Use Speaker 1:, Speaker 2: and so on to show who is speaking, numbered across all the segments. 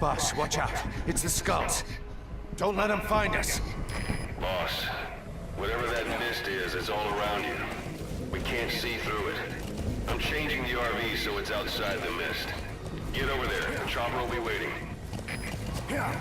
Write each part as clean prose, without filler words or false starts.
Speaker 1: Boss, watch out. It's the skulls. Don't let them find us.
Speaker 2: Boss, whatever that mist is, it's all around you. We can't see through it. I'm changing the RV so it's outside the mist. Get over there. The chopper will be waiting.
Speaker 1: Yeah.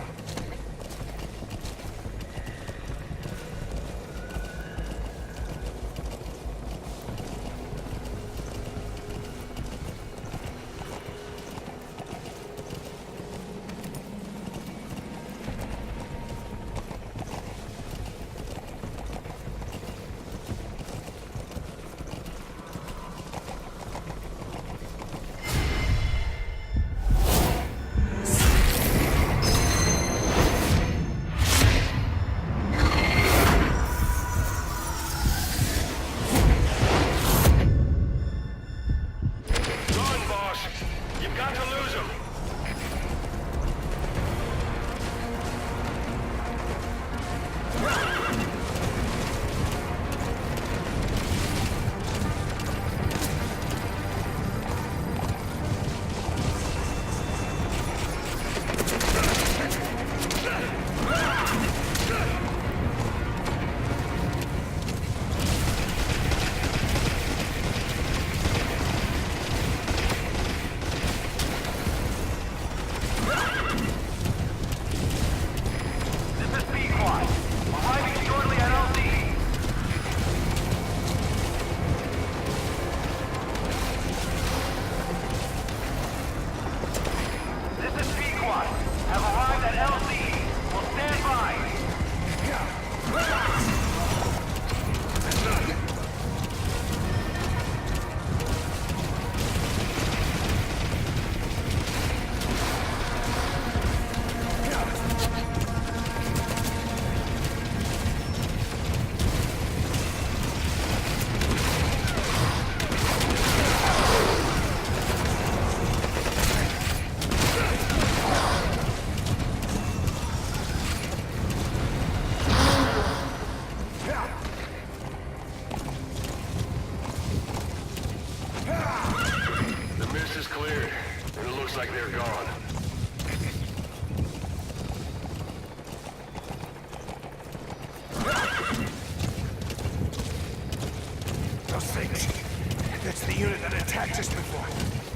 Speaker 1: That's the unit that attacked us before.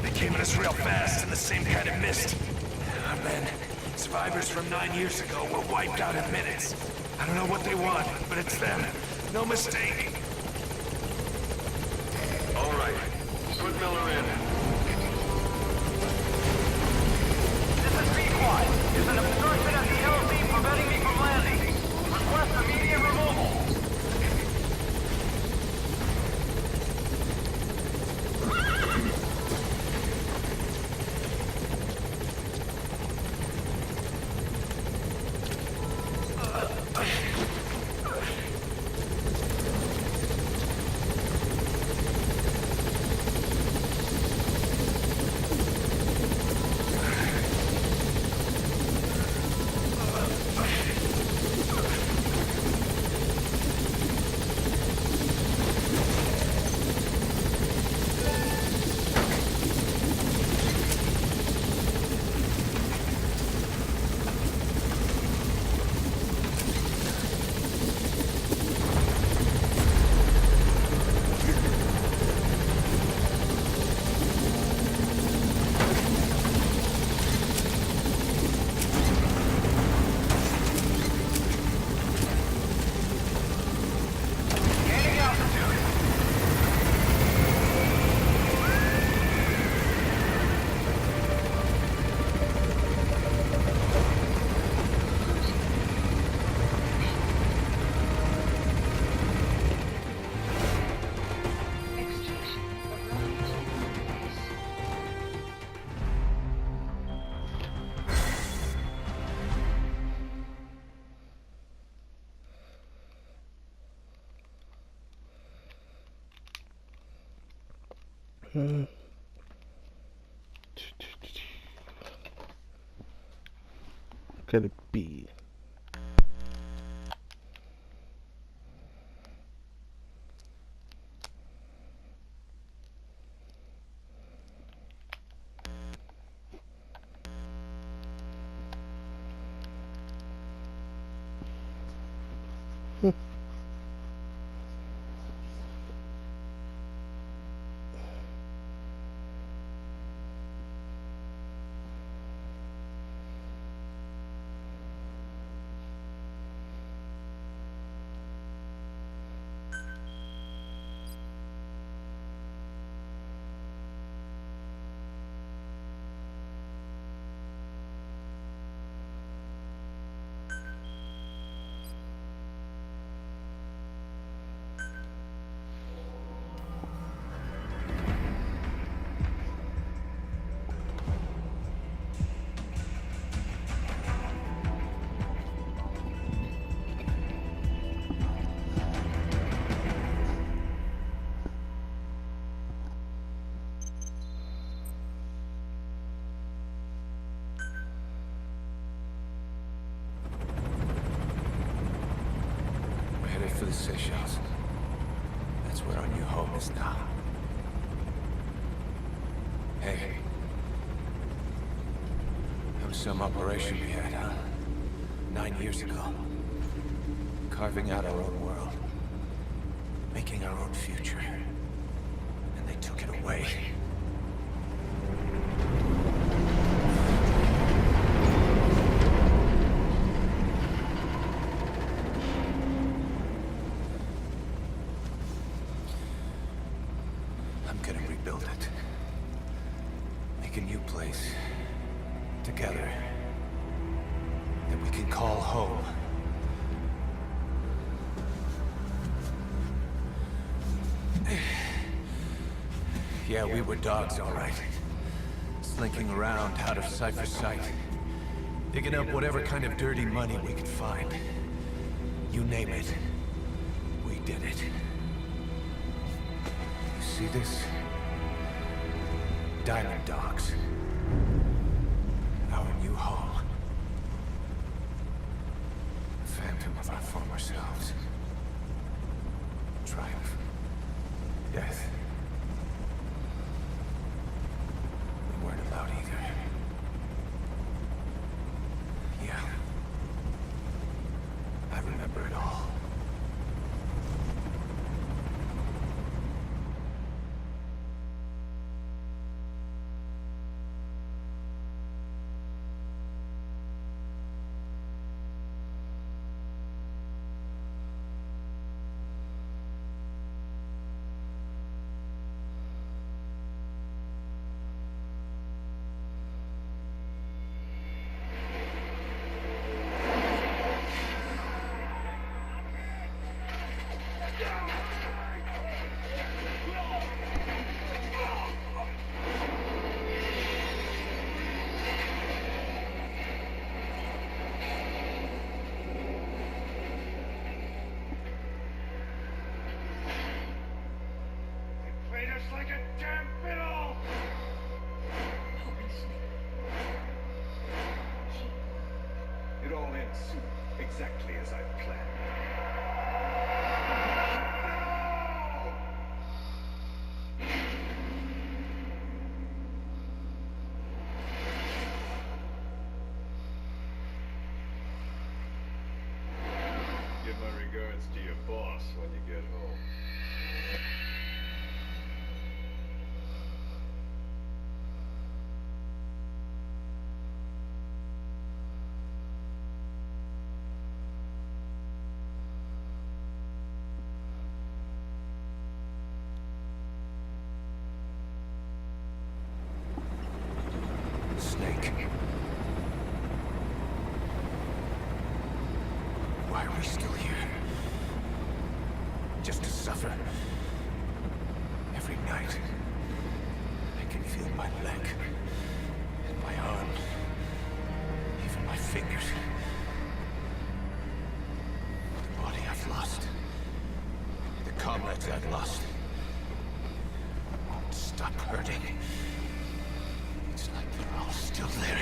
Speaker 1: They came at us real fast in the same kind of mist. Oh, man, survivors from 9 years ago were wiped out in minutes. I don't know what they want, but it's them. No mistake.
Speaker 2: All right. Put Miller in.
Speaker 3: This is B-Quad. There's an obstruction at the LZ preventing me from landing. Request immediate removal.
Speaker 4: Could it be?
Speaker 1: Headed for the Seychelles. That's where our new home is now. Hey. That was some operation we had, huh? 9 years ago. Carving out our own world. Making our own future. And they took it away. I'm gonna rebuild it. Make a new place. Together. That we can call home. Yeah, we were dogs, all right. Slinking around out of Cypher's sight. Digging up whatever kind of dirty money we could find. You name it. We did it. You see this? Diamond Dogs. Our new home. Phantom of our former selves. Triumph. Death. We weren't allowed either. Yeah. I remember it all.
Speaker 3: Like a damn fiddle!
Speaker 5: It all ends soon, exactly as I planned. Give my regards to your boss when you get home.
Speaker 1: Snake. Why are we still here? Just to suffer? Every night, I can feel my leg, and my arm, even my fingers. The body I've lost, the comrades I've lost, won't stop hurting. It's like they're all still there.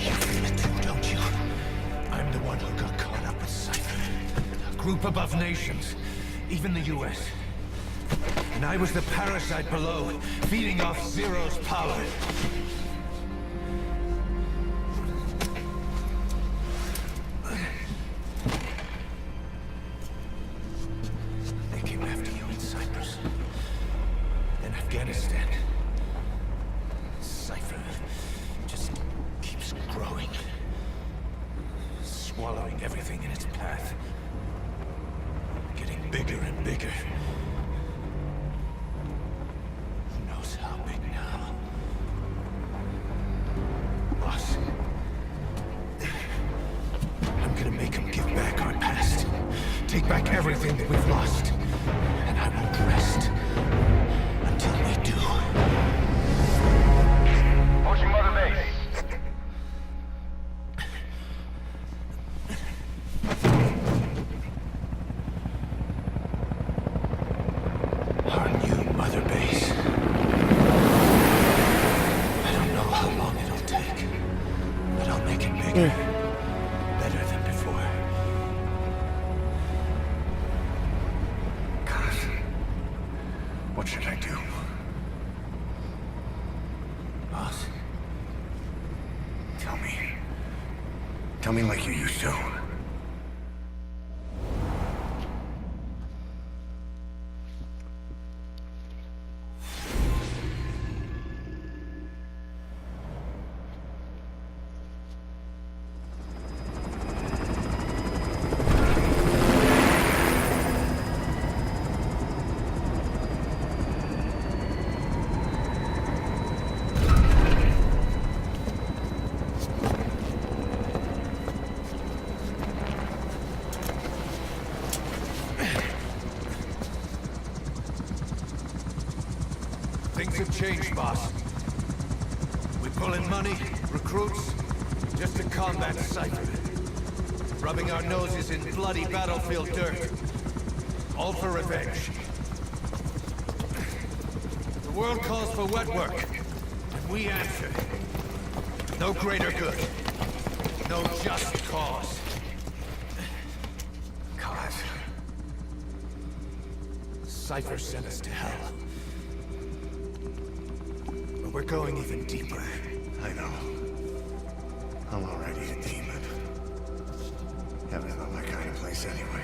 Speaker 1: You feel it too, don't you? I'm the one who got caught up with Cypher. A group above nations, even the US. And I was the parasite below, feeding off Zero's power. They came after you in Cyprus. Then Afghanistan. Cypher just keeps growing. Swallowing everything in its path. Getting bigger and bigger. Who knows how big now? Boss. I'm gonna make them give back our past. Take back everything that we've lost. And I won't rest until we do.
Speaker 3: Approaching Mother Base.
Speaker 1: Our new mother base. I don't know how long it'll take, but I'll make it bigger. Better than before. Tell me like you used to.
Speaker 6: Things have changed, boss. We pull in money, recruits, just to combat Cypher. Rubbing our noses in bloody battlefield dirt. All for revenge. The world calls for wet work, and we answer. No greater good. No just cause. Cause. Cypher sent us to hell. We're going even deeper.
Speaker 1: I know. I'm already a demon. Heaven's not my kind of place anyway.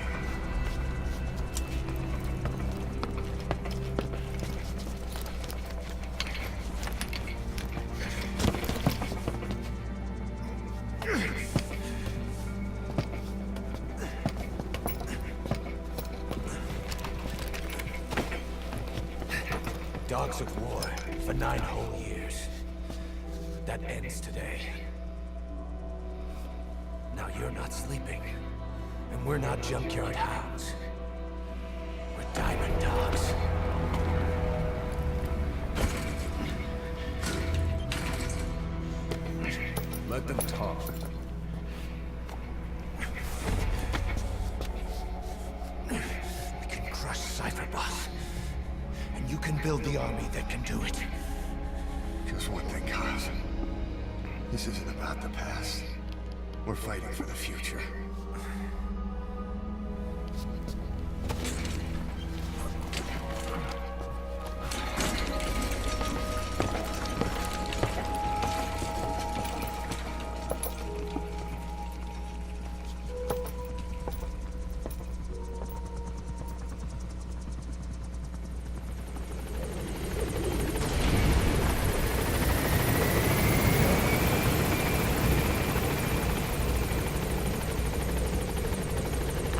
Speaker 6: Dogs of war for 9 whole years. That ends today. Now you're not sleeping, and we're not junkyard hounds. We're diamond dogs.
Speaker 5: Let them talk.
Speaker 6: We can crush Cypher, boss. And you can build the army that can do it.
Speaker 1: Just one thing, Kaz. This isn't about the past. We're fighting for the future.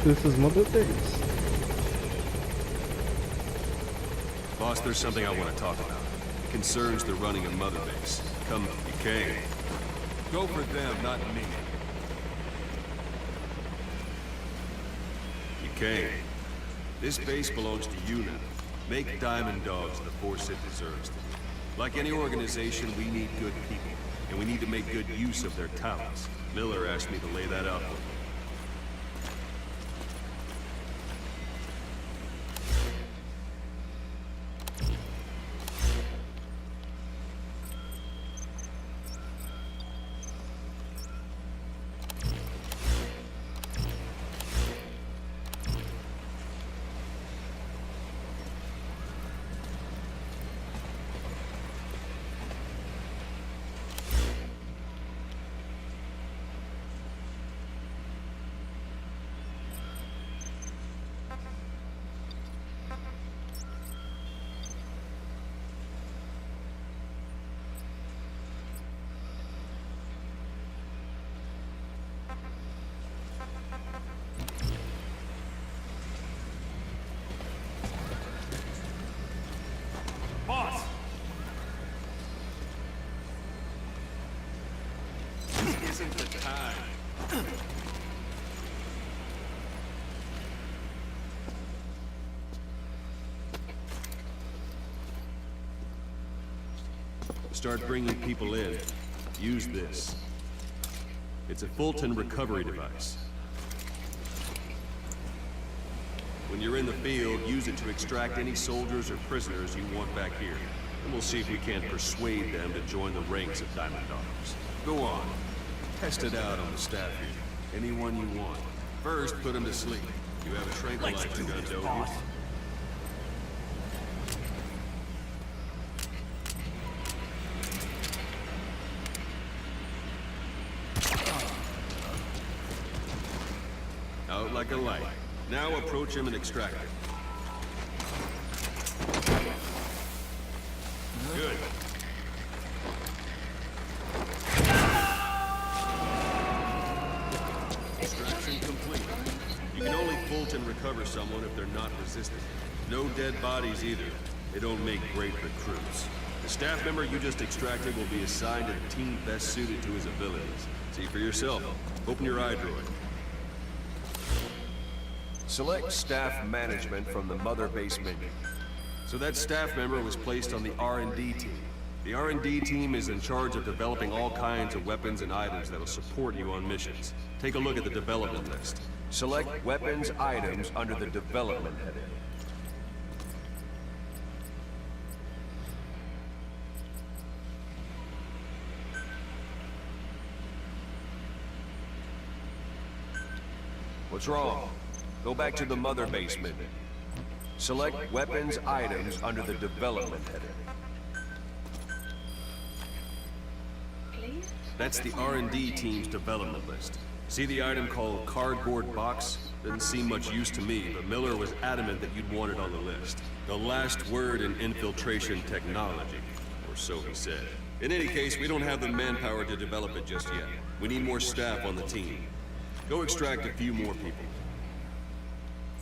Speaker 4: This is Mother Base.
Speaker 7: Boss, there's something I want to talk about. It concerns the running of Mother Base. Come, you came.
Speaker 8: Go for them, not me.
Speaker 7: You came. This base belongs to you now. Make Diamond Dogs the force it deserves to be. Like any organization, we need good people, and we need to make good use of their talents. Miller asked me to lay that out for you.
Speaker 6: Boss!
Speaker 7: This isn't the time. Start bringing people in. Use this. It's a Fulton recovery device. When you're in the field, use it to extract any soldiers or prisoners you want back here. And we'll see if we can't persuade them to join the ranks of Diamond Dogs. Go on. Test it out on the staff here. Anyone you want. First, put them to sleep. You have a tranquilizer gun, don't you? out like a light. Now approach him and extract him. Good. Extraction complete. You can only Fulton recover someone if they're not resistant. No dead bodies either. They don't make great recruits. The staff member you just extracted will be assigned to the team best suited to his abilities. See for yourself. Open your iDroid.
Speaker 9: Select staff management from the mother base menu.
Speaker 7: So that staff member was placed on the R&D team. The R&D team is in charge of developing all kinds of weapons and items that'll support you on missions. Take a look at the development list.
Speaker 9: Select weapons items under the development heading. What's wrong? Go back to the mother base menu. Select weapons items under the development heading.
Speaker 7: That's the R&D team's development list. See the item called cardboard box? Didn't seem much use to me, but Miller was adamant that you'd want it on the list. The last word in infiltration technology, or so he said. In any case, we don't have the manpower to develop it just yet. We need more staff on the team. Go extract a few more people.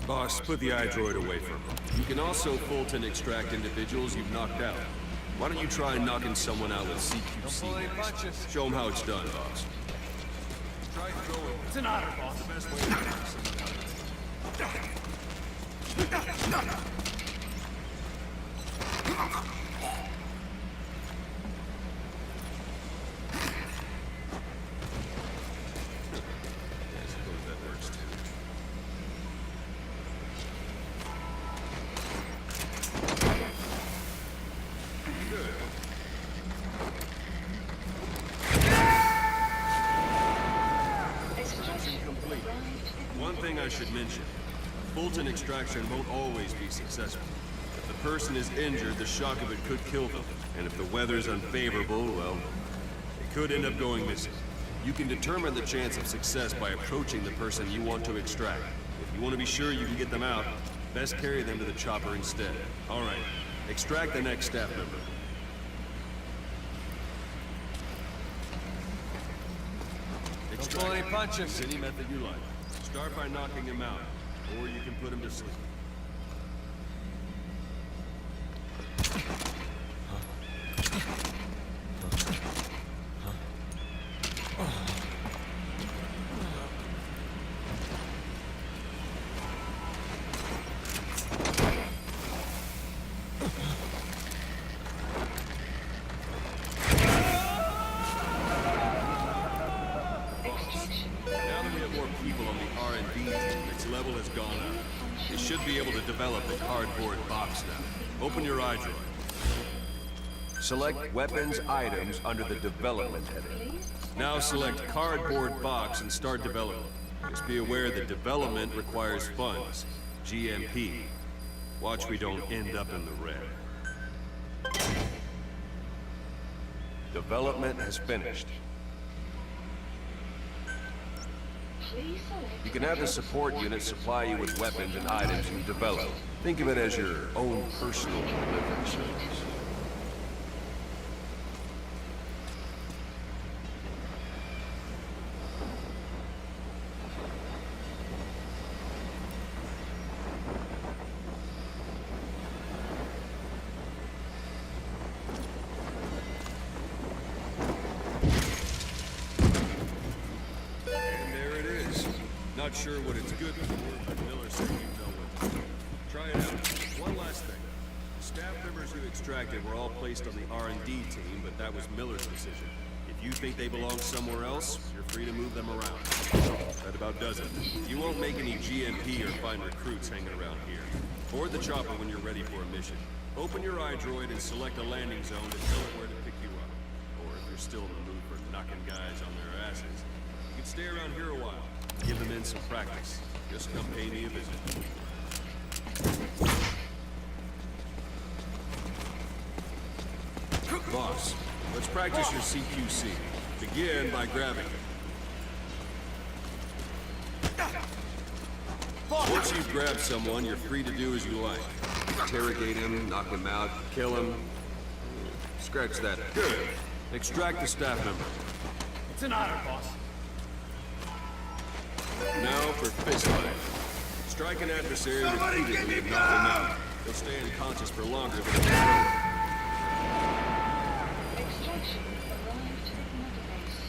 Speaker 7: Boss, put the iDroid away from him. You can also Fulton extract individuals you've knocked out. Why don't you try knocking someone out with CQC next? Show them how it's done, boss.
Speaker 8: Try throwing.
Speaker 3: It's an honor, boss.
Speaker 7: The best way to knock someone out. I suppose that works too. Complete. One thing I should mention, Fulton extraction won't always be successful. If the person is injured, the shock of it could kill them. And if the weather's unfavorable, well, they could end up going missing. You can determine the chance of success by approaching the person you want to extract. If you want to be sure you can get them out, best carry them to the chopper instead. All right, extract the next staff member.
Speaker 6: Don't pull any punches.
Speaker 7: Any method you like. Start by knocking him out, or you can put him to sleep. Now that we have more people on the R&D team, its level has gone up. It should be able to develop the cardboard box now. Open your iDroid.
Speaker 9: Select weapons items under the development heading.
Speaker 7: Now select cardboard box and start development. Just be aware that development requires funds. GMP. Watch we don't end up in the red.
Speaker 9: Development has finished. You can have the support unit supply you with weapons and items you develop. Think of it as your own personal delivery service.
Speaker 7: Not sure what it's good for, but Miller said you know what to do. Try it out. One last thing. The staff members you extracted were all placed on the R&D team, but that was Miller's decision. If you think they belong somewhere else, you're free to move them around. That about does it. You won't make any GMP or find recruits hanging around here. Board the chopper when you're ready for a mission. Open your iDroid and select a landing zone to tell it where to pick you up. Or if you're still in the mood for knocking guys on their asses, you can stay around here a while. Give them in some practice. Just come pay me a visit. Boss, let's practice your CQC. Begin by grabbing it. Once you've grabbed someone, you're free to do as you like. Interrogate him, knock him out, kill him. Scratch that. Good. Extract the staff member.
Speaker 3: It's an honor, boss.
Speaker 7: Now for fist fight. Strike an adversary repeatedly and knock him out. He'll stay unconscious for longer than a minute.
Speaker 10: Extraction arrived at Mother Base.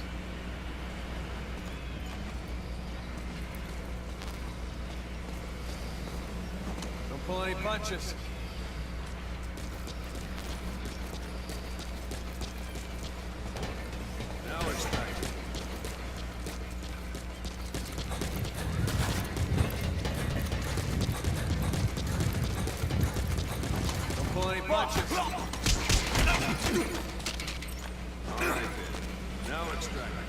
Speaker 6: Don't pull any punches.
Speaker 7: Now extract him.
Speaker 6: Don't pull any punches.
Speaker 7: All right, then. Now extract him.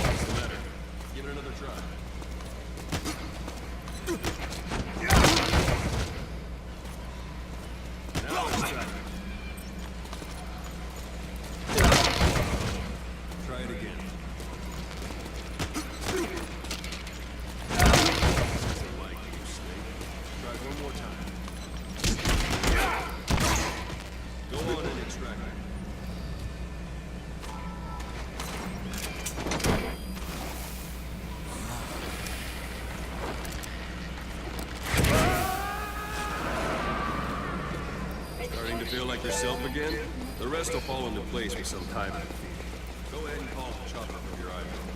Speaker 7: What's the matter? Give it another try. Now extract him. Try it again. Doesn't like you, Snake. Try it one more time. Go on and extract him. Starting to feel like yourself again? The rest will fall into place with some time in the field. Go ahead and call the chopper from your iPhone.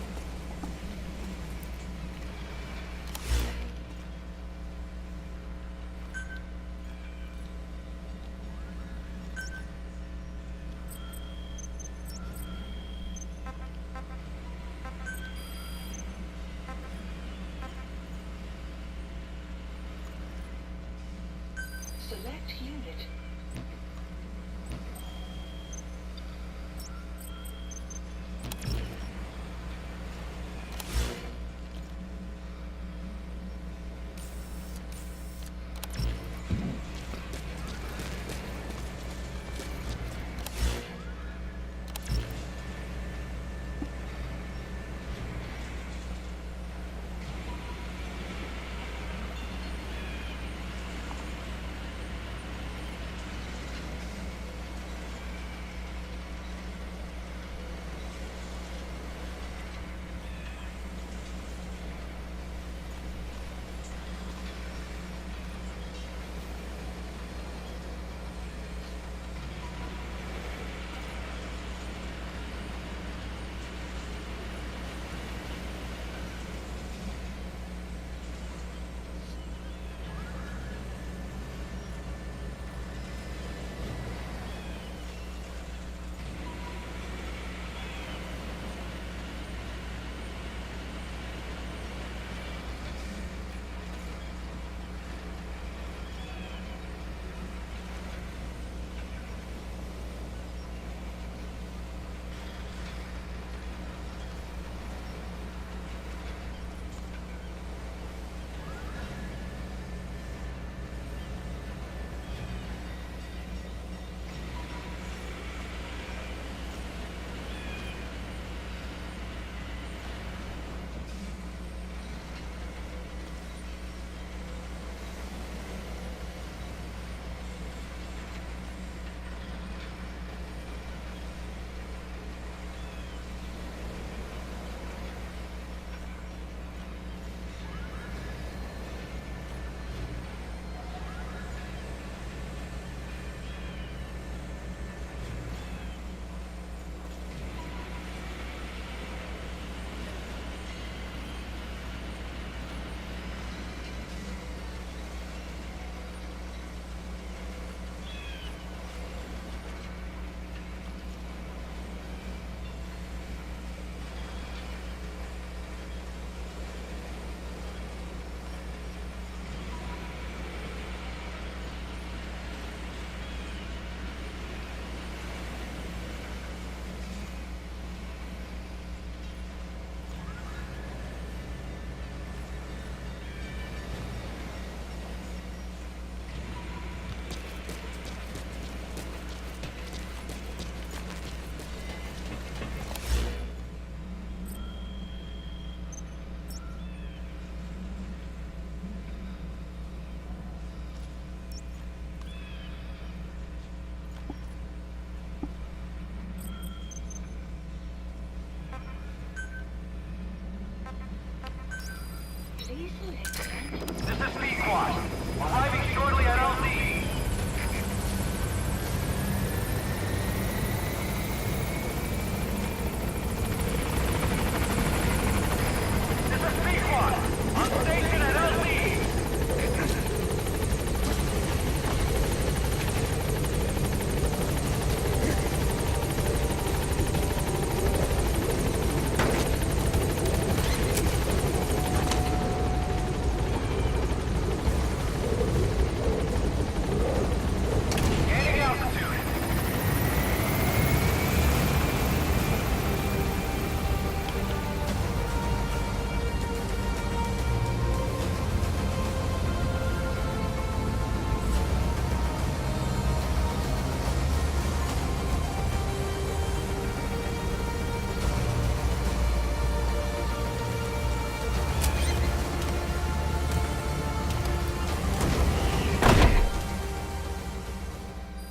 Speaker 10: Select unit.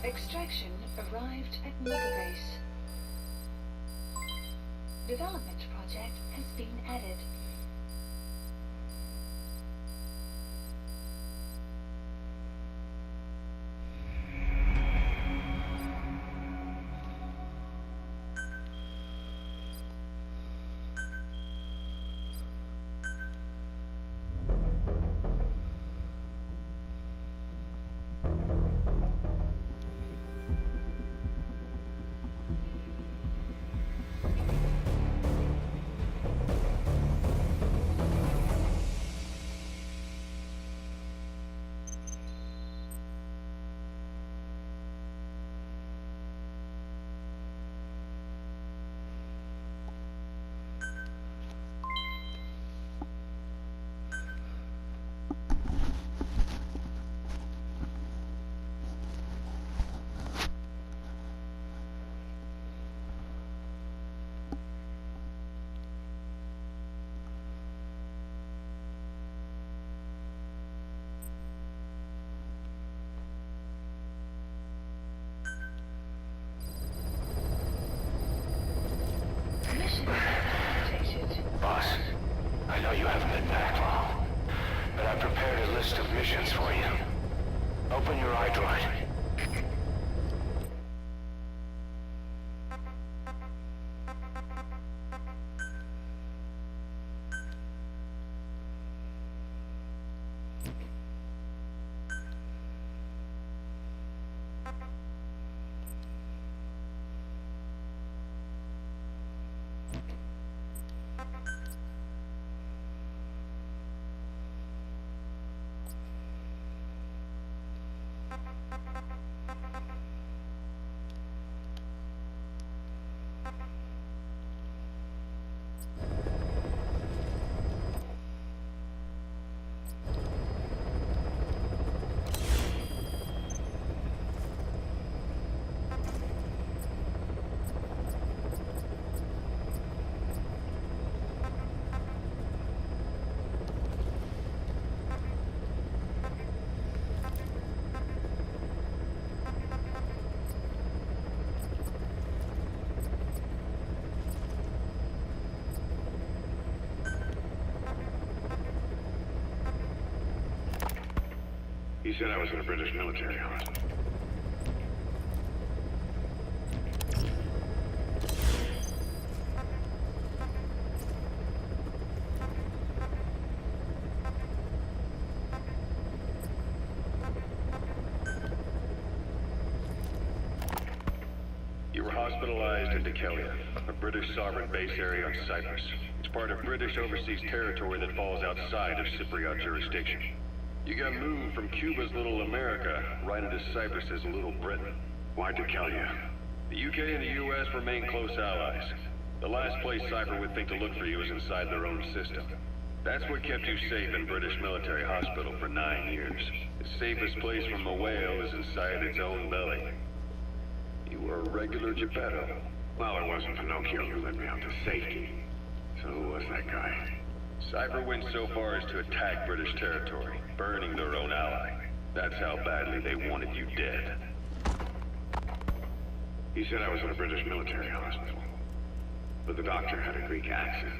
Speaker 10: Extraction arrived at Mother Base. Development project has been added.
Speaker 2: Boss, I know you haven't been back long, but I prepared a list of missions for you. Open your iDroid.
Speaker 5: He said I was in a British military hospital.
Speaker 2: You were hospitalized in Dekelia, a British sovereign base area on Cyprus. It's part of British overseas territory that falls outside of Cypriot jurisdiction. You got moved from Cuba's Little America right into Cyprus's Little Britain.
Speaker 5: Why Dekelia?
Speaker 2: The UK and the US remain close allies. The last place Cypher would think to look for you is inside their own system. That's what kept you safe in British military hospital for 9 years. The safest place from a whale is inside its own belly. You were a regular Geppetto.
Speaker 5: Well, it wasn't Pinocchio who led me out to safety. So who was that guy?
Speaker 2: Cypher went so far as to attack British territory, burning their own ally. That's how badly they wanted you dead.
Speaker 5: He said I was in a British military hospital. But the doctor had a Greek accent.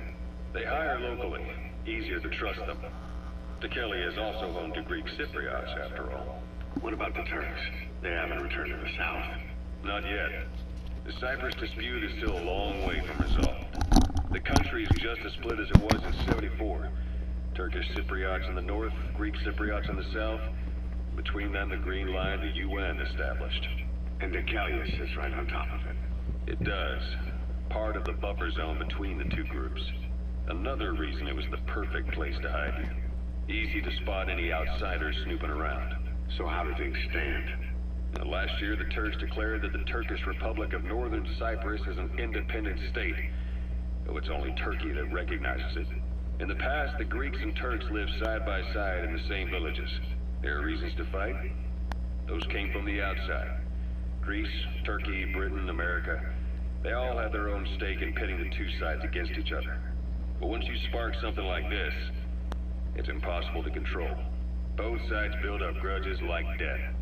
Speaker 2: They hire locally. Easier to trust them. Dekelia is also home to Greek Cypriots, after all.
Speaker 5: What about the Turks? They haven't returned to the south.
Speaker 2: Not yet. The Cyprus dispute is still a long way from resolved. The country is just as split as it was in '74. Turkish Cypriots in the north, Greek Cypriots in the south. Between them, the Green Line, the UN established.
Speaker 5: And Dekelia sits right on top of it.
Speaker 2: It does. Part of the buffer zone between the two groups. Another reason it was the perfect place to hide you. Easy to spot any outsiders snooping around.
Speaker 5: So how do things stand?
Speaker 2: Now, last year, the Turks declared that the Turkish Republic of Northern Cyprus is an independent state, though it's only Turkey that recognizes it. In the past, the Greeks and Turks lived side by side in the same villages. There are reasons to fight. Those came from the outside. Greece, Turkey, Britain, America, they all have their own stake in pitting the two sides against each other. But once you spark something like this, it's impossible to control. Both sides build up grudges like death.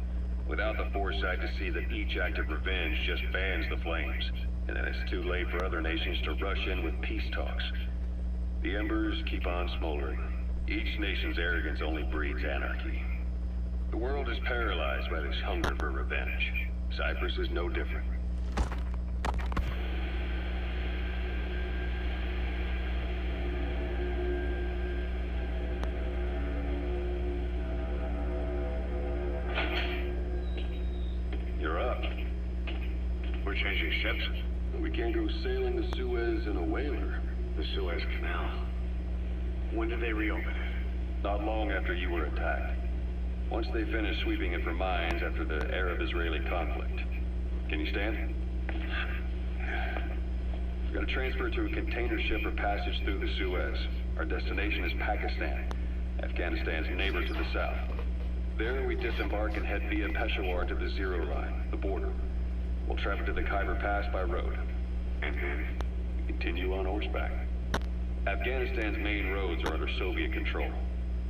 Speaker 2: without the foresight to see that each act of revenge just fans the flames, and then it's too late for other nations to rush in with peace talks. The embers keep on smoldering. Each nation's arrogance only breeds anarchy. The world is paralyzed by this hunger for revenge. Cyprus is no different. You're up.
Speaker 11: We're changing ships.
Speaker 2: We can't go sailing the Suez in a whaler.
Speaker 11: The Suez Canal. When did they reopen it?
Speaker 2: Not long after you were attacked. Once they finished sweeping it for mines after the Arab-Israeli conflict. Can you stand? We've got to transfer to a container ship or passage through the Suez. Our destination is Pakistan, Afghanistan's neighbor to the south. There we disembark and head via Peshawar to the Zero Line, the border. We'll travel to the Khyber Pass by road.
Speaker 11: And then?
Speaker 2: We continue on horseback. Afghanistan's main roads are under Soviet control.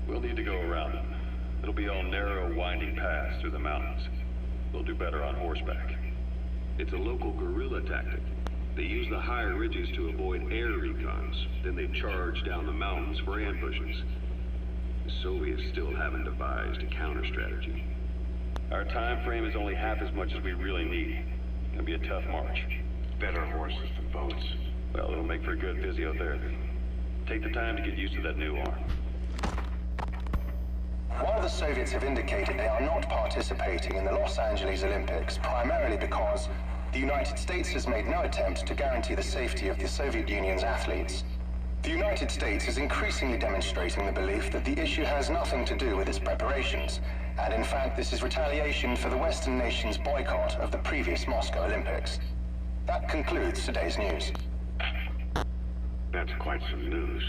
Speaker 2: We'll need to go around them. It'll be all narrow, winding paths through the mountains. We'll do better on horseback. It's a local guerrilla tactic. They use the higher ridges to avoid air recons. Then they charge down the mountains for ambushes. The Soviets still haven't devised a counter-strategy. Our time frame is only half as much as we really need. It'll be a tough march.
Speaker 11: Better horses than boats.
Speaker 2: Well, it'll make for good physiotherapy. Take the time to get used to that new arm.
Speaker 12: While the Soviets have indicated they are not participating in the Los Angeles Olympics, primarily because the United States has made no attempt to guarantee the safety of the Soviet Union's athletes, the United States is increasingly demonstrating the belief that the issue has nothing to do with its preparations, and in fact this is retaliation for the Western nations' boycott of the previous Moscow Olympics. That concludes today's news.
Speaker 11: That's quite some news.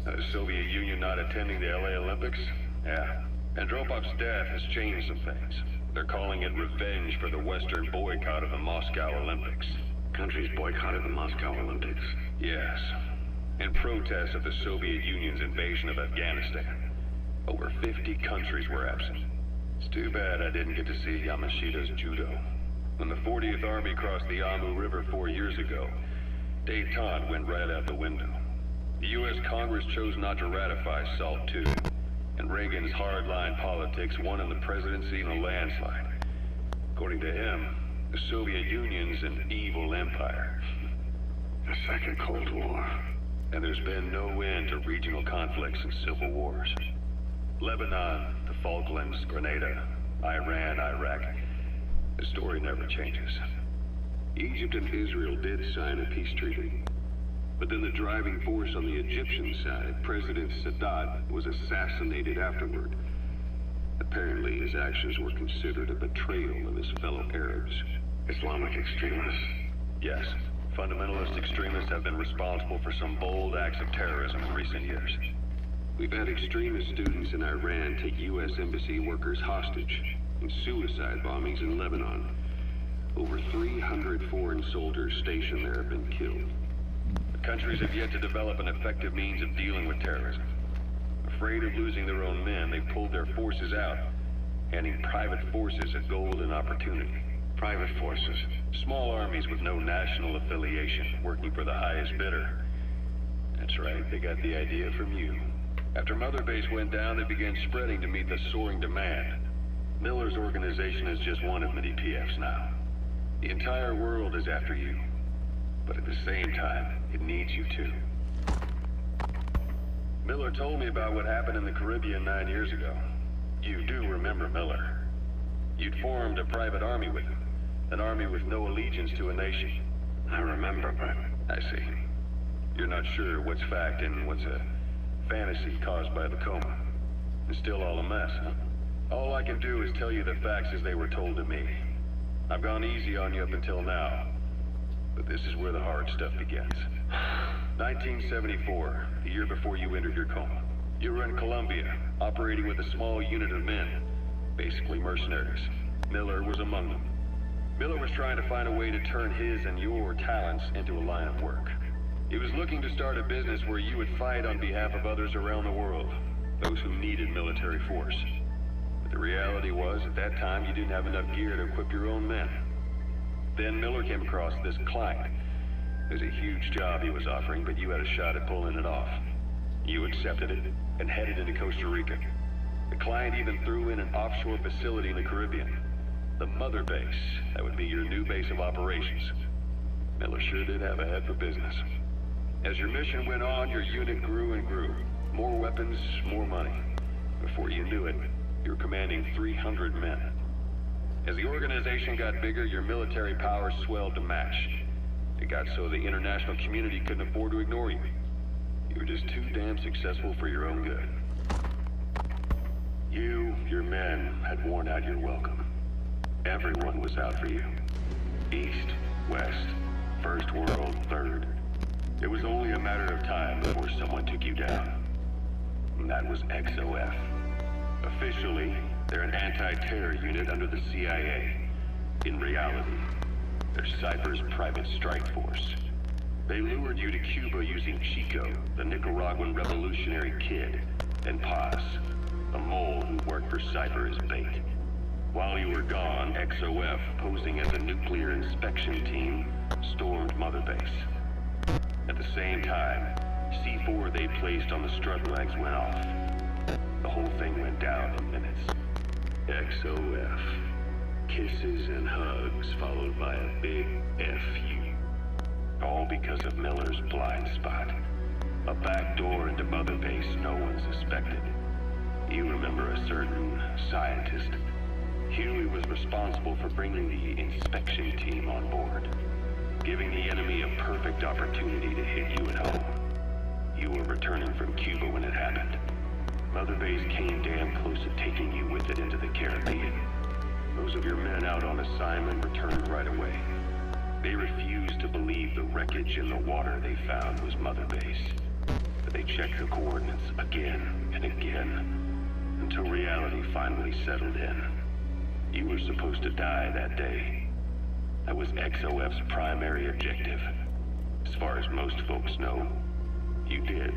Speaker 2: The Soviet Union not attending the LA Olympics? Yeah. Andropov's death has changed some things. They're calling it revenge for the Western boycott of the Moscow Olympics.
Speaker 11: Countries boycotted the Moscow Olympics.
Speaker 2: Yes. In protest of the Soviet Union's invasion of Afghanistan. Over 50 countries were absent. It's too bad I didn't get to see Yamashita's judo. When the 40th Army crossed the Amu River 4 years ago, détente went right out the window. The U.S. Congress chose not to ratify SALT II. And Reagan's hardline politics won in the presidency in a landslide. According to him, the Soviet Union's an evil empire.
Speaker 11: A second Cold War.
Speaker 2: And there's been no end to regional conflicts and civil wars. Lebanon, the Falklands, Grenada, Iran, Iraq. The story never changes.
Speaker 7: Egypt and Israel did sign a peace treaty. But then the driving force on the Egyptian side, President Sadat, was assassinated afterward. Apparently, his actions were considered a betrayal of his fellow Arabs.
Speaker 11: Islamic extremists?
Speaker 2: Yes. Fundamentalist extremists have been responsible for some bold acts of terrorism in recent years.
Speaker 7: We've had extremist students in Iran take U.S. embassy workers hostage, and suicide bombings in Lebanon. Over 300 foreign soldiers stationed there have been killed.
Speaker 2: Countries have yet to develop an effective means of dealing with terrorism. Afraid of losing their own men, they pulled their forces out, handing private forces a golden opportunity.
Speaker 11: Private forces?
Speaker 2: Small armies with no national affiliation, working for the highest bidder. That's right, they got the idea from you. After Mother Base went down, they began spreading to meet the soaring demand. Miller's organization is just one of many PFs now. The entire world is after you. But at the same time, it needs you too. Miller told me about what happened in the Caribbean 9 years ago. You do remember Miller. You'd formed a private army with him. An army with no allegiance to a nation.
Speaker 11: I remember, but...
Speaker 2: I see. You're not sure what's fact and what's a fantasy caused by the coma. It's still all a mess, huh? All I can do is tell you the facts as they were told to me. I've gone easy on you up until now. But this is where the hard stuff begins. 1974, the year before you entered your coma. You were in Colombia, operating with a small unit of men, basically mercenaries. Miller was among them. Miller was trying to find a way to turn his and your talents into a line of work. He was looking to start a business where you would fight on behalf of others around the world, those who needed military force. But The reality was, at that time, you didn't have enough gear to equip your own men. Then Miller came across this client. It was a huge job he was offering, but you had a shot at pulling it off. You accepted it and headed into Costa Rica. The client even threw in an offshore facility in the Caribbean. The mother base, that would be your new base of operations. Miller sure did have a head for business. As your mission went on, your unit grew and grew. More weapons, more money. Before you knew it, you were commanding 300 men. As the organization got bigger, your military powers swelled to match. It got so the international community couldn't afford to ignore you. You were just too damn successful for your own good. You, your men, had worn out your welcome. Everyone was out for you. East, West, First World, Third. It was only a matter of time before someone took you down. And that was XOF. Officially, they're an anti-terror unit under the CIA. In reality, they're Cypher's private strike force. They lured you to Cuba using Chico, the Nicaraguan revolutionary kid, and Paz, a mole who worked for Cypher as bait. While you were gone, XOF, posing as a nuclear inspection team, stormed Mother Base. At the same time, C4 they placed on the strut legs went off. The whole thing went down in minutes. XOF. Kisses and hugs followed by a big F you. All because of Miller's blind spot. A back door into Mother Base no one suspected. You remember a certain scientist. Huey was responsible for bringing the inspection team on board, giving the enemy a perfect opportunity to hit you at home. You were returning from Cuba when it happened. Mother Base came damn close to taking you with it into the Caribbean. Those of your men out on assignment returned right away. They refused to believe the wreckage in the water they found was Mother Base. But they checked the coordinates again and again, until reality finally settled in. You were supposed to die that day. That was XOF's primary objective. As far as most folks know, you did.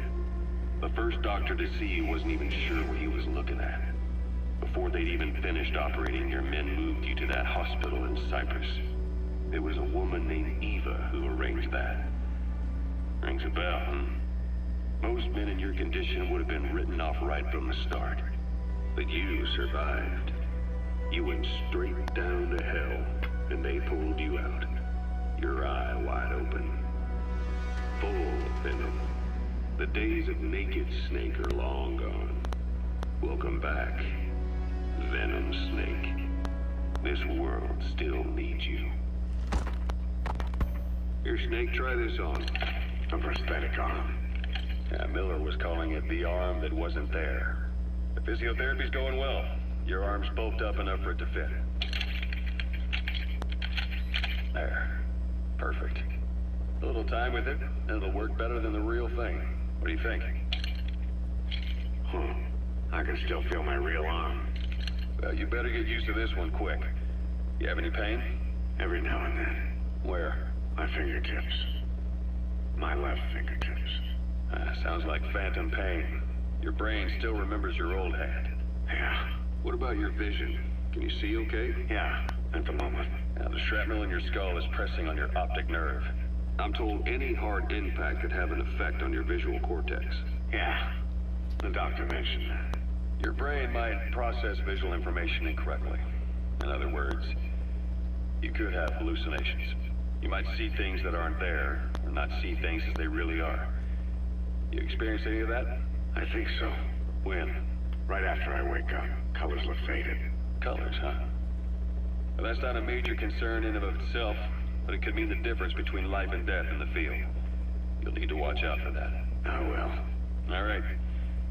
Speaker 2: The first doctor to see you wasn't even sure what he was looking at. Before they'd even finished operating, your men moved you to that hospital in Cyprus. It was a woman named Eva who arranged that. Rings a bell, huh? Most men in your condition would have been written off right from the start. But you survived. You went straight down to hell, and they pulled you out. Your eye wide open. Full of venom. The days of naked Snake are long gone. Welcome back, Venom Snake. This world still needs you. Here, Snake, try this on. A prosthetic arm. Yeah, Miller was calling it the arm that wasn't there. The physiotherapy's going well. Your arm's bulked up enough for it to fit. There. Perfect. A little time with it, and it'll work better than the real thing. What do you think?
Speaker 11: I can still feel my real arm.
Speaker 2: Well, you better get used to this one quick. You have any pain?
Speaker 11: Every now and then.
Speaker 2: Where?
Speaker 11: My fingertips. My left fingertips.
Speaker 2: Sounds like phantom pain. Your brain still remembers your old hand.
Speaker 11: Yeah.
Speaker 2: What about your vision? Can you see okay?
Speaker 11: Yeah, at the moment.
Speaker 2: The shrapnel in your skull is pressing on your optic nerve. I'm told any hard impact could have an effect on your visual cortex.
Speaker 11: Yeah, the doctor mentioned that.
Speaker 2: Your brain might process visual information incorrectly. In other words, you could have hallucinations. You might see things that aren't there, or not see things as they really are. You experience any of that?
Speaker 11: I think so.
Speaker 2: When?
Speaker 11: Right after I wake up. Colors look faded.
Speaker 2: Colors, huh? Well, that's not a major concern in and of itself, but it could mean the difference between life and death in the field. You'll need to watch out for that.
Speaker 11: I will.
Speaker 2: All right.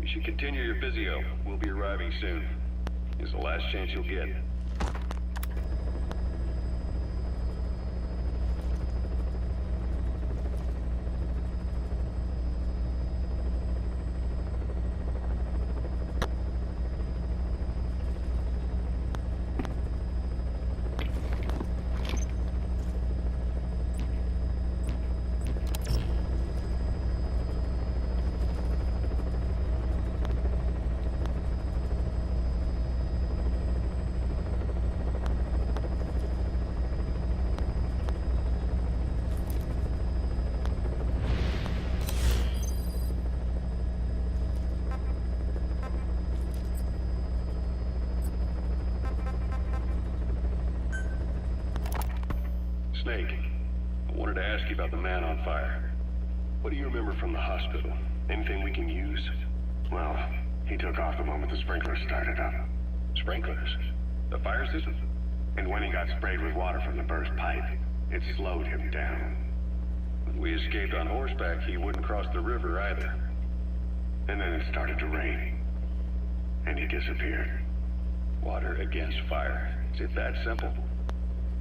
Speaker 2: You should continue your physio. We'll be arriving soon. It's the last chance you'll get. Snake. I wanted to ask you about the man on fire. What do you remember from the hospital? Anything we can use?
Speaker 11: Well, he took off the moment the sprinklers started up.
Speaker 2: Sprinklers? The fire system?
Speaker 11: And when he got sprayed with water from the burst pipe, it slowed him down.
Speaker 2: When we escaped on horseback, he wouldn't cross the river either.
Speaker 11: And then it started to rain. And he disappeared.
Speaker 2: Water against fire. Is it that simple?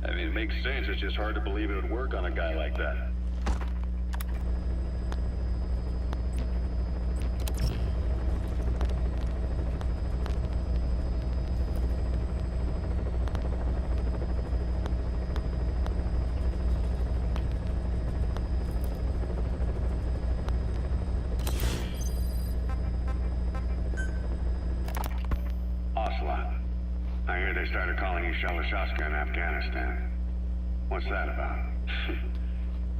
Speaker 2: I mean, it makes sense. It's just hard to believe it would work on a guy like that.
Speaker 11: I hear they started calling you Shalashaska in Afghanistan. What's that about?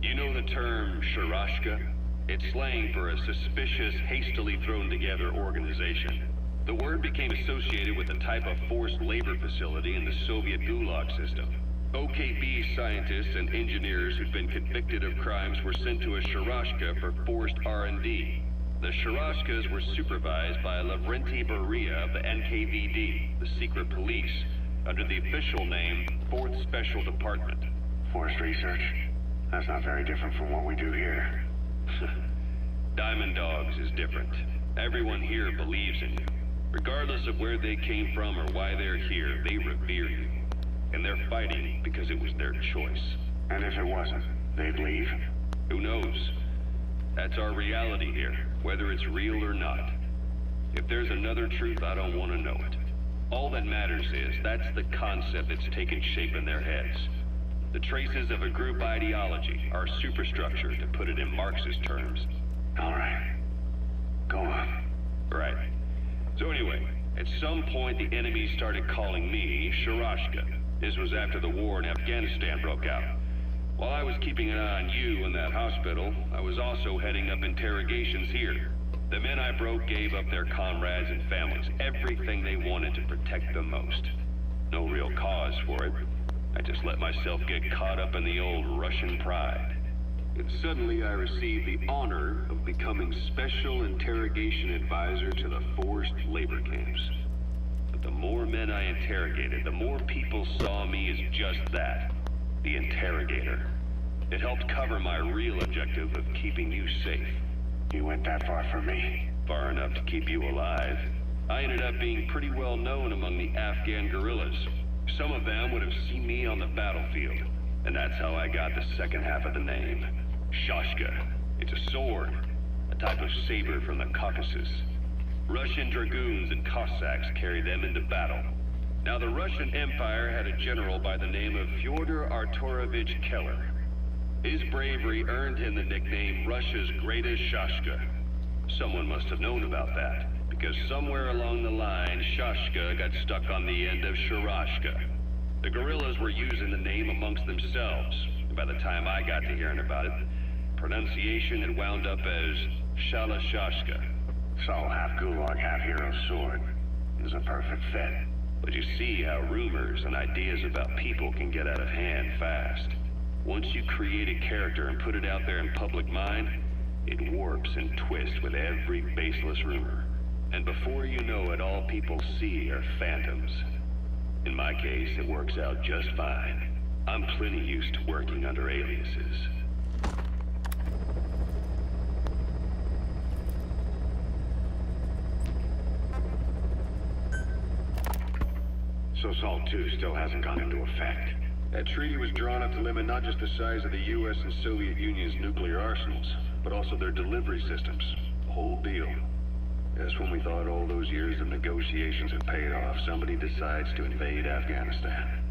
Speaker 2: You know the term Sharashka? It's slang for a suspicious, hastily thrown together organization. The word became associated with a type of forced labor facility in the Soviet Gulag system. OKB scientists and engineers who'd been convicted of crimes were sent to a Sharashka for forced R&D. The Sharashkas were supervised by Lavrenti Beria of the NKVD, the secret police, under the official name 4th Special Department.
Speaker 11: Forced research? That's not very different from what we do here.
Speaker 2: Diamond Dogs is different. Everyone here believes in you. Regardless of where they came from or why they're here, they revere you. And they're fighting because it was their choice.
Speaker 11: And if it wasn't, they'd leave.
Speaker 2: Who knows? That's our reality here, whether it's real or not. If there's another truth, I don't want to know it. All that matters is, that's the concept that's taken shape in their heads. The traces of a group ideology, our superstructure, to put it in Marxist terms.
Speaker 11: All right. Go on.
Speaker 2: Right. So anyway, at some point the enemy started calling me Sharashka. This was after the war in Afghanistan broke out. While I was keeping an eye on you in that hospital, I was also heading up interrogations here. The men I broke gave up their comrades and families, everything they wanted to protect them most. No real cause for it. I just let myself get caught up in the old Russian pride. And suddenly I received the honor of becoming Special Interrogation Advisor to the forced labor camps. But the more men I interrogated, the more people saw me as just that. The interrogator. It helped cover my real objective of keeping you safe.
Speaker 11: You went that far for me?
Speaker 2: Far enough to keep you alive. I ended up being pretty well known among the Afghan guerrillas. Some of them would have seen me on the battlefield. And that's how I got the second half of the name. Shashka. It's a sword. A type of saber from the Caucasus. Russian dragoons and Cossacks carry them into battle. Now, the Russian Empire had a general by the name of Fyodor Arturovich Keller. His bravery earned him the nickname Russia's Greatest Shashka. Someone must have known about that, because somewhere along the line, Shashka got stuck on the end of Sharashka. The guerrillas were using the name amongst themselves, and by the time I got to hearing about it, pronunciation had wound up as Shalashashka.
Speaker 11: So half Gulag, half hero sword. It was a perfect fit.
Speaker 2: But you see how rumors and ideas about people can get out of hand fast. Once you create a character and put it out there in public mind, it warps and twists with every baseless rumor. And before you know it, all people see are phantoms. In my case, it works out just fine. I'm plenty used to working under aliases.
Speaker 11: So SALT II still hasn't gone into effect.
Speaker 2: That treaty was drawn up to limit not just the size of the U.S. and Soviet Union's nuclear arsenals, but also their delivery systems. The whole deal. Just when we thought all those years of negotiations had paid off, somebody decides to invade Afghanistan.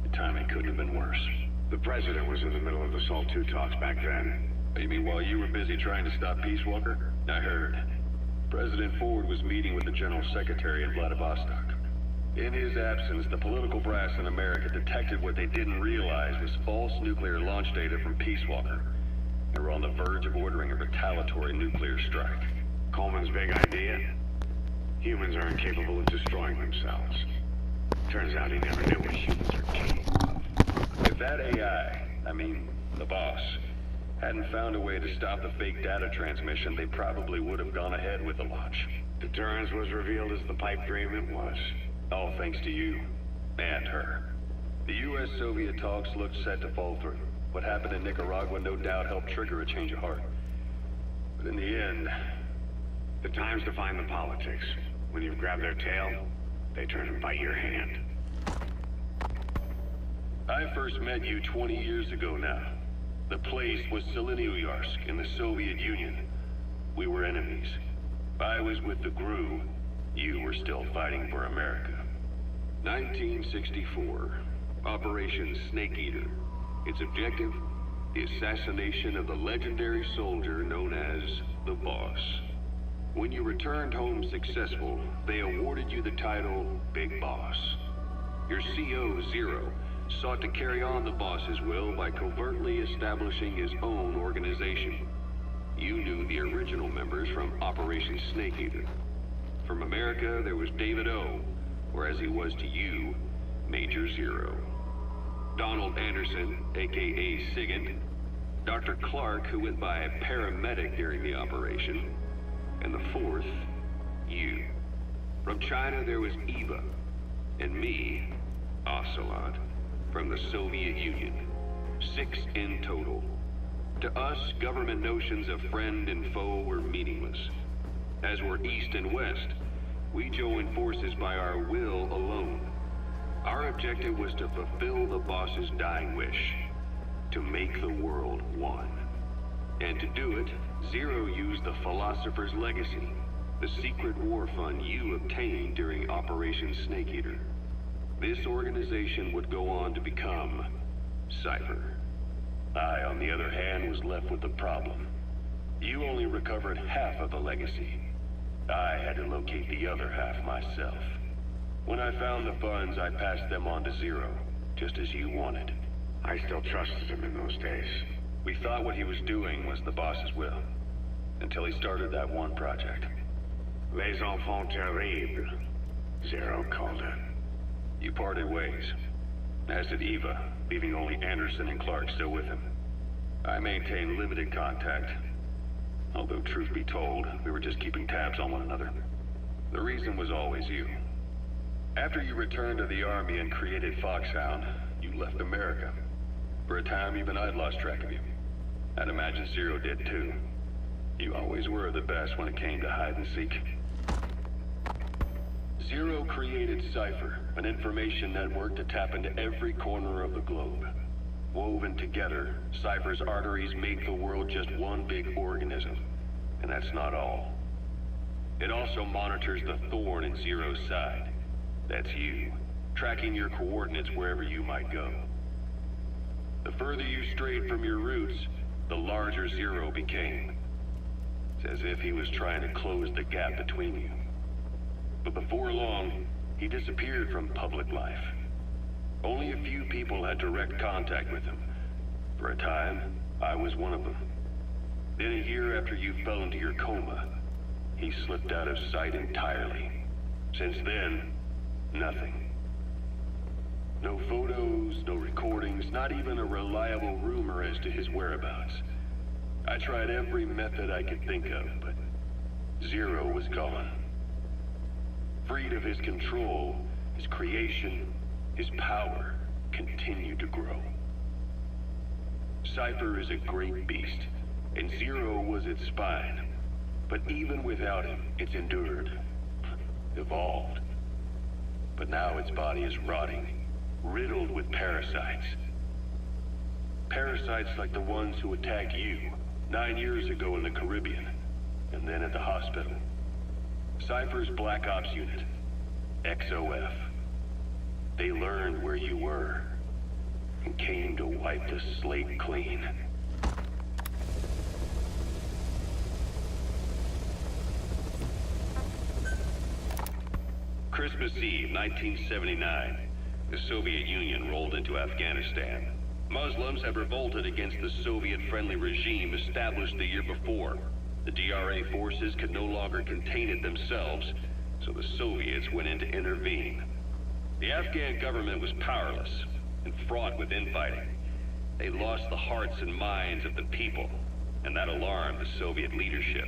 Speaker 2: The timing couldn't have been worse.
Speaker 11: The president was in the middle of the SALT II talks back then.
Speaker 2: You mean while you were busy trying to stop Peace Walker? I heard. President Ford was meeting with the General Secretary in Vladivostok. In his absence, the political brass in America detected what they didn't realize was false nuclear launch data from Peace Walker. They were on the verge of ordering a retaliatory nuclear strike.
Speaker 11: Coleman's big idea? Humans are incapable of destroying themselves. Turns out he never knew what humans are capable of.
Speaker 2: If that AI I mean, the boss, hadn't found a way to stop the fake data transmission, they probably would have gone ahead with the launch.
Speaker 11: Deterrence was revealed as the pipe dream it was.
Speaker 2: All thanks to you. And her. The U.S.-Soviet talks looked set to fall through. What happened in Nicaragua no doubt helped trigger a change of heart. But in the end...
Speaker 11: The time's to find the politics. When you've grabbed their tail, they turn and bite your hand.
Speaker 2: I first met you 20 years ago now. The place was Selenouyarsk in the Soviet Union. We were enemies. I was with the GRU. You were still fighting for America. 1964. Operation Snake Eater. Its objective? The assassination of the legendary soldier known as the Boss. When you returned home successful, they awarded you the title Big Boss. Your CO, Zero, sought to carry on the boss's will by covertly establishing his own organization. You knew the original members from Operation Snake Eater. From America, there was David O, or as he was to you, Major Zero. Donald Anderson, aka Sigint, Dr. Clark, who went by paramedic during the operation, and the fourth, you. From China, there was Eva, and me, Ocelot, from the Soviet Union. 6 in total. To us, government notions of friend and foe were meaningless. As were East and West, we joined forces by our will alone. Our objective was to fulfill the boss's dying wish, to make the world one. And to do it, Zero used the Philosopher's Legacy, the secret war fund you obtained during Operation Snake Eater. This organization would go on to become Cypher. I, on the other hand, was left with the problem. You only recovered half of the legacy. I had to locate the other half myself. When I found the funds, I passed them on to Zero, just as you wanted.
Speaker 11: I still trusted him in those days.
Speaker 2: We thought what he was doing was the boss's will, until he started that one project.
Speaker 11: Les enfants terribles, Zero called it.
Speaker 2: You parted ways, as did Eva, leaving only Anderson and Clark still with him. I maintained limited contact, although truth be told, we were just keeping tabs on one another. The reason was always you. After you returned to the Army and created Foxhound, you left America. For a time, even I'd lost track of you. I'd imagine Zero did too. You always were the best when it came to hide and seek. Zero created Cypher, an information network to tap into every corner of the globe. Woven together, Cypher's arteries make the world just one big organism. And that's not all. It also monitors the thorn in Zero's side. That's you, tracking your coordinates wherever you might go. The further you strayed from your roots, the larger Zero became. It's as if he was trying to close the gap between you. But before long, he disappeared from public life. Only a few people had direct contact with him. For a time, I was one of them. Then a year after you fell into your coma, he slipped out of sight entirely. Since then, nothing. No photos, no recordings, not even a reliable rumor as to his whereabouts. I tried every method I could think of, but Zero was gone. Freed of his control, his creation, his power continued to grow. Cypher is a great beast, and Zero was its spine. But even without him, it's endured, evolved. But now its body is rotting, riddled with parasites. Parasites like the ones who attacked you 9 years ago in the Caribbean, and then at the hospital. Cypher's Black Ops Unit, XOF. They learned where you were, and came to wipe the slate clean. Christmas Eve, 1979. The Soviet Union rolled into Afghanistan. Muslims have revolted against the Soviet-friendly regime established the year before. The DRA forces could no longer contain it themselves, so the Soviets went in to intervene. The Afghan government was powerless and fraught with infighting. They lost the hearts and minds of the people, and that alarmed the Soviet leadership.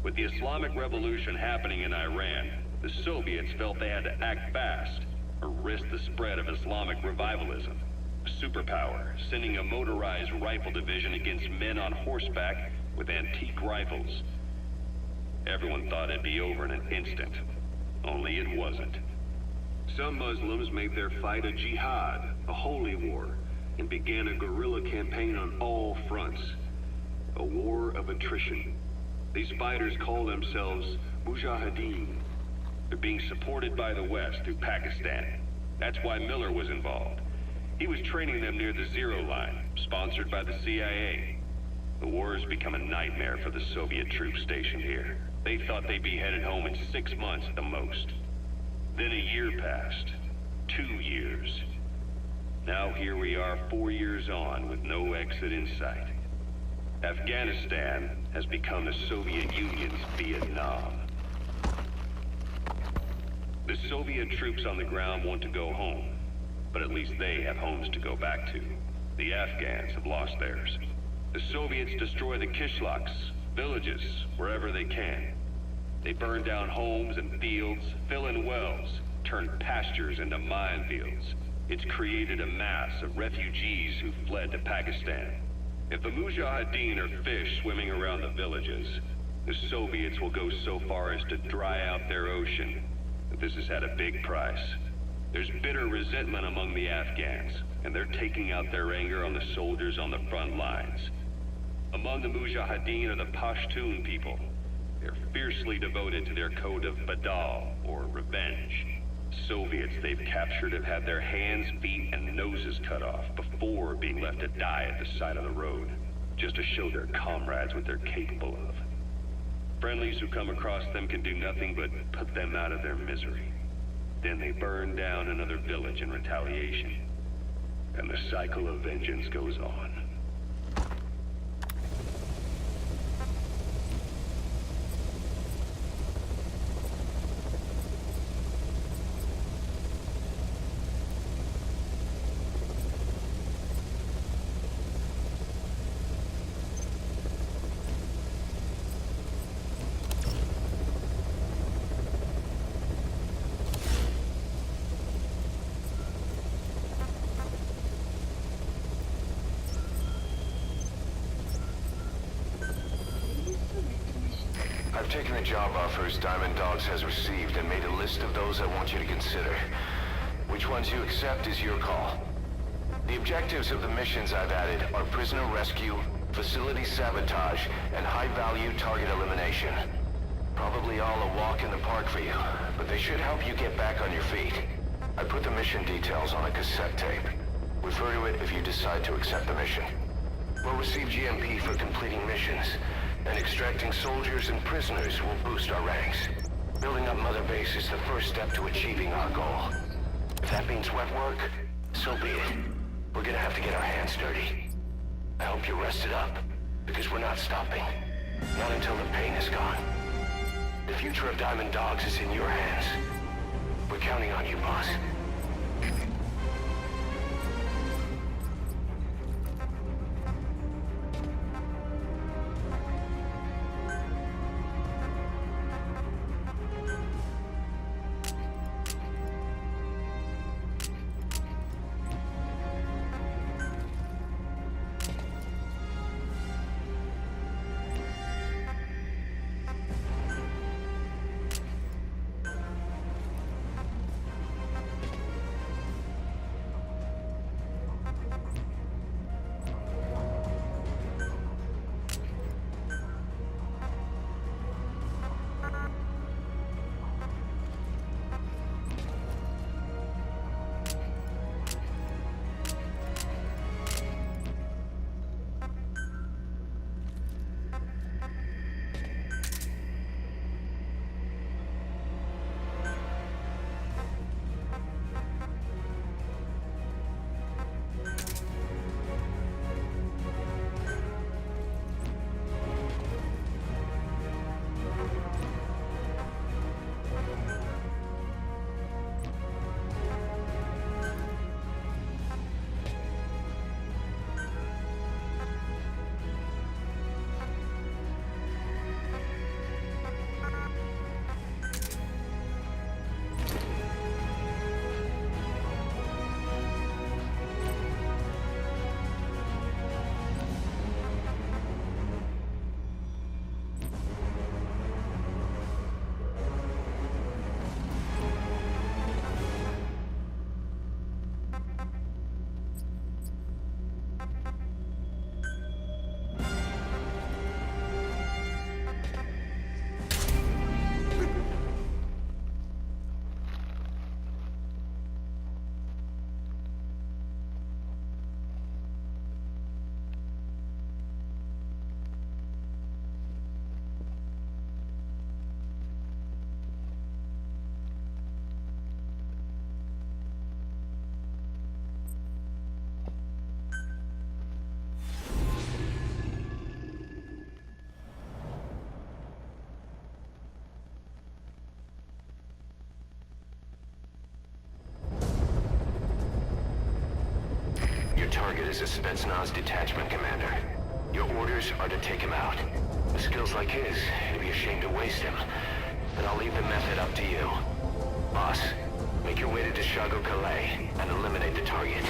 Speaker 2: With the Islamic Revolution happening in Iran, the Soviets felt they had to act fast, or risk the spread of Islamic revivalism. A superpower, sending a motorized rifle division against men on horseback with antique rifles. Everyone thought it'd be over in an instant. Only it wasn't.
Speaker 7: Some Muslims made their fight a jihad, a holy war, and began a guerrilla campaign on all fronts. A war of attrition. These fighters call themselves Mujahideen. They're being supported by the West through Pakistan. That's why Miller was involved. He was training them near the Zero Line, sponsored by the CIA. The war has become a nightmare for the Soviet troops stationed here. They thought they'd be headed home in 6 months at the most. Then a year passed. 2 years. Now here we are 4 years on with no exit in sight. Afghanistan has become the Soviet Union's Vietnam. The Soviet troops on the ground want to go home, but at least they have homes to go back to. The Afghans have lost theirs. The Soviets destroy the kishlaks, villages, wherever they can. They burn down homes and fields, fill in wells, turn pastures into minefields. It's created a mass of refugees who fled to Pakistan. If the Mujahideen are fish swimming around the villages, the Soviets will go so far as to dry out their ocean. But this has had a big price. There's bitter resentment among the Afghans, and they're taking out their anger on the soldiers on the front lines. Among the Mujahideen are the Pashtun people. They're fiercely devoted to their code of Badal, or revenge. Soviets they've captured have had their hands, feet, and noses cut off before being left to die at the side of the road, just to show their comrades what they're capable of. Friendlies who come across them can do nothing but put them out of their misery. Then they burn down another village in retaliation. And the cycle of vengeance goes on.
Speaker 2: I've taken the job offers Diamond Dogs has received and made a list of those I want you to consider. Which ones you accept is your call. The objectives of the missions I've added are prisoner rescue, facility sabotage, and high-value target elimination. Probably all a walk in the park for you, but they should help you get back on your feet. I put the mission details on a cassette tape. Refer to it if you decide to accept the mission. We'll receive GMP for completing missions, and extracting soldiers and prisoners will boost our ranks. Building up Mother Base is the first step to achieving our goal. If that means wet work, so be it. We're gonna have to get our hands dirty. I hope you're rested up, because we're not stopping. Not until the pain is gone. The future of Diamond Dogs is in your hands. We're counting on you, boss. is a Spetsnaz detachment commander. Your orders are to take him out. With skills like his, it'd be a shame to waste him. But I'll leave the method up to you. Boss, make your way to Deshago Calais and eliminate the target.